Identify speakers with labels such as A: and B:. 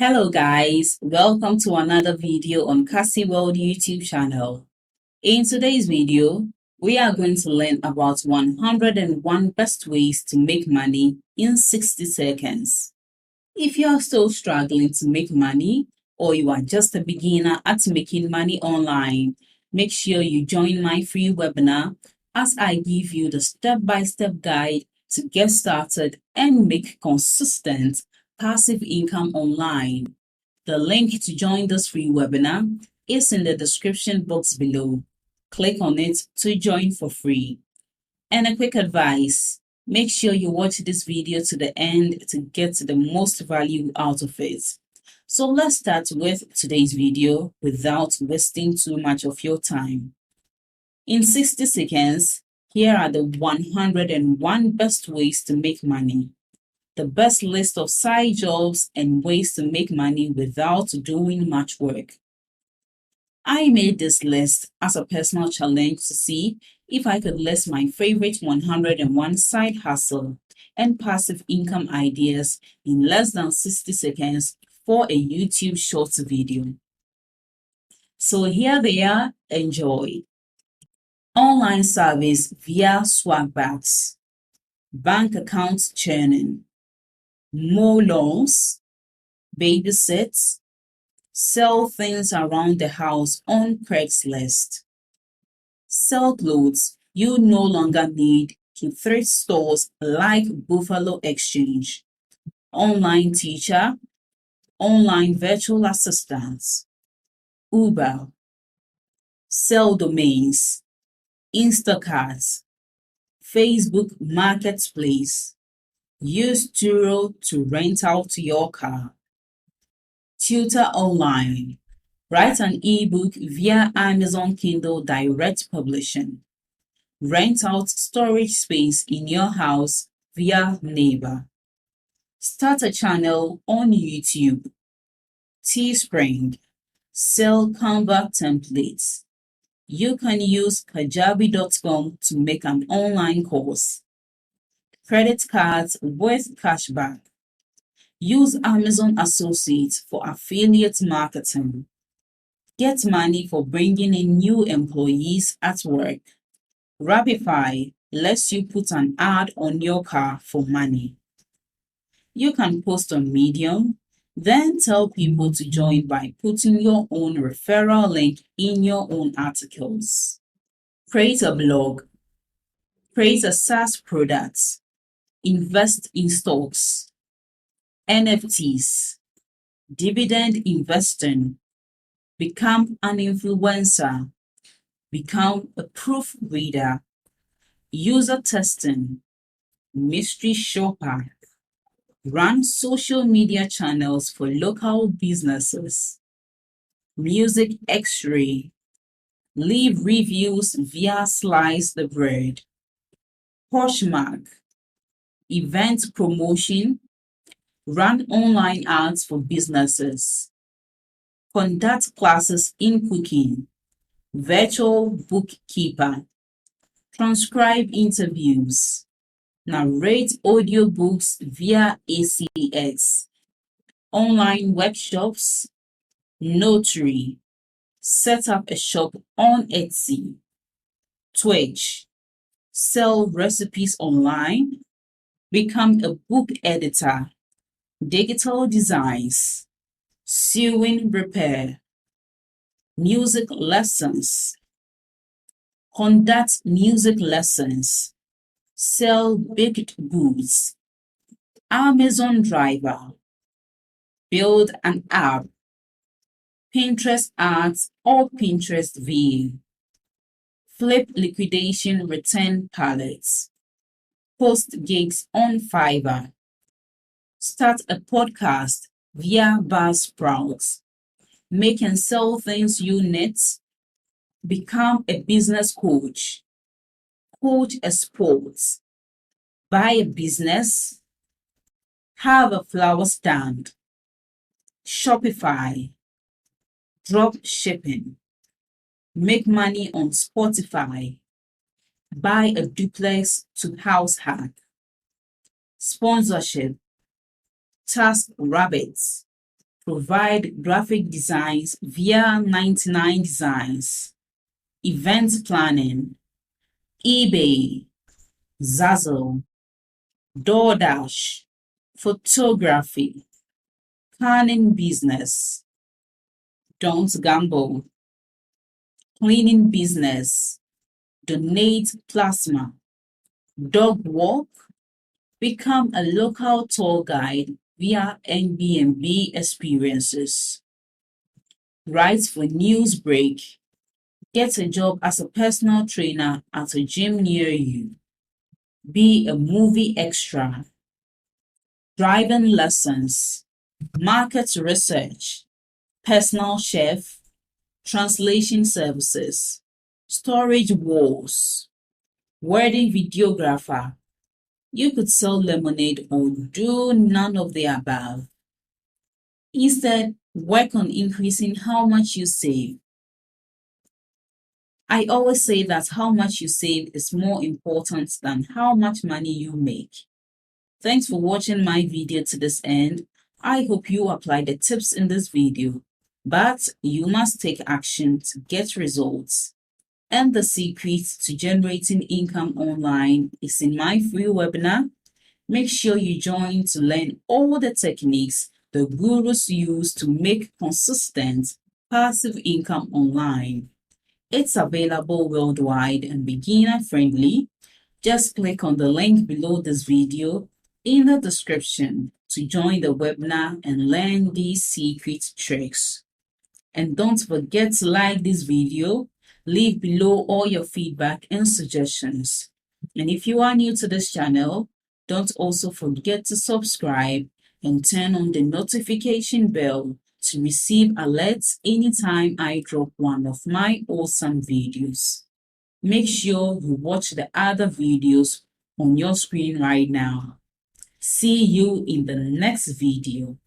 A: Hello guys, welcome to another video on Cassy World YouTube channel. In today's video, we are going to learn about 101 best ways to make money in 60 seconds. If you are still struggling to make money or you are just a beginner at making money online, make sure you join my free webinar as I give you the step-by-step guide to get started and make consistent passive income online. The link to join this free webinar is in the description box below. Click on it to join for free. And a quick advice, make sure you watch this video to the end to get the most value out of it. So let's start with today's video without wasting too much of your time. In 60 seconds, here are the 101 best ways to make money. The best list of side jobs and ways to make money without doing much work. I made this list as a personal challenge to see if I could list my favorite 101 side hustle and passive income ideas in less than 60 seconds for a YouTube short video. So here they are, enjoy. Online service via swagbacks, bank account churning, mow lawns, babysit, sell things around the house on Craigslist, sell clothes you no longer need to thrift stores like Buffalo Exchange, online teacher, online virtual assistants, Uber, sell domains, Instacart, Facebook Marketplace, use Turo to rent out your car, tutor online, write an ebook via Amazon Kindle Direct Publishing, rent out storage space in your house via Neighbor, start a channel on YouTube, Teespring, sell Canva templates. You can use kajabi.com to make an online course, credit cards with cashback. Use Amazon Associates for affiliate marketing. Get money for bringing in new employees at work. Rapify lets you put an ad on your car for money. You can post on Medium, then tell people to join by putting your own referral link in your own articles. Create a blog. Create a SaaS product. Invest in stocks, NFTs, dividend investing, become an influencer, become a proofreader, user testing, mystery shopper, run social media channels for local businesses, music x-ray, leave reviews via Slice the Bread, Poshmark, event promotion, run online ads for businesses, conduct classes in cooking, virtual bookkeeper, transcribe interviews, narrate audiobooks via ACX, online workshops, notary, set up a shop on Etsy, Twitch, sell recipes online, become a book editor, digital designs, sewing repair, music lessons, conduct music lessons, sell baked goods, Amazon driver, build an app, Pinterest ads or Pinterest VA, flip liquidation return pallets, post gigs on Fiverr, start a podcast via Buzzsprout, make and sell things you need, become a business coach, coach a sport, buy a business, have a flower stand, Shopify, drop shipping, make money on Spotify, buy a duplex to house hack, sponsorship, Task Rabbits, provide graphic designs via 99 Designs, event planning, eBay, Zazzle, DoorDash, photography, canning business, don't gamble, cleaning business, donate plasma, dog walk, become a local tour guide via Airbnb experiences, write for Newsbreak, get a job as a personal trainer at a gym near you, be a movie extra, driving lessons, market research, personal chef, translation services, storage wars, wedding videographer. You could sell lemonade or do none of the above. Instead, work on increasing how much you save. I always say that how much you save is more important than how much money you make. Thanks for watching my video to this end. I hope you apply the tips in this video, but you must take action to get results. And the secret to generating income online is in my free webinar. Make sure you join to learn all the techniques the gurus use to make consistent passive income online. It's available worldwide and beginner friendly. Just click on the link below this video in the description to join the webinar and learn these secret tricks. And don't forget to like this video, leave below all your feedback and suggestions. And if you are new to this channel, don't also forget to subscribe and turn on the notification bell to receive alerts anytime I drop one of my awesome videos. Make sure you watch the other videos on your screen right now. See you in the next video.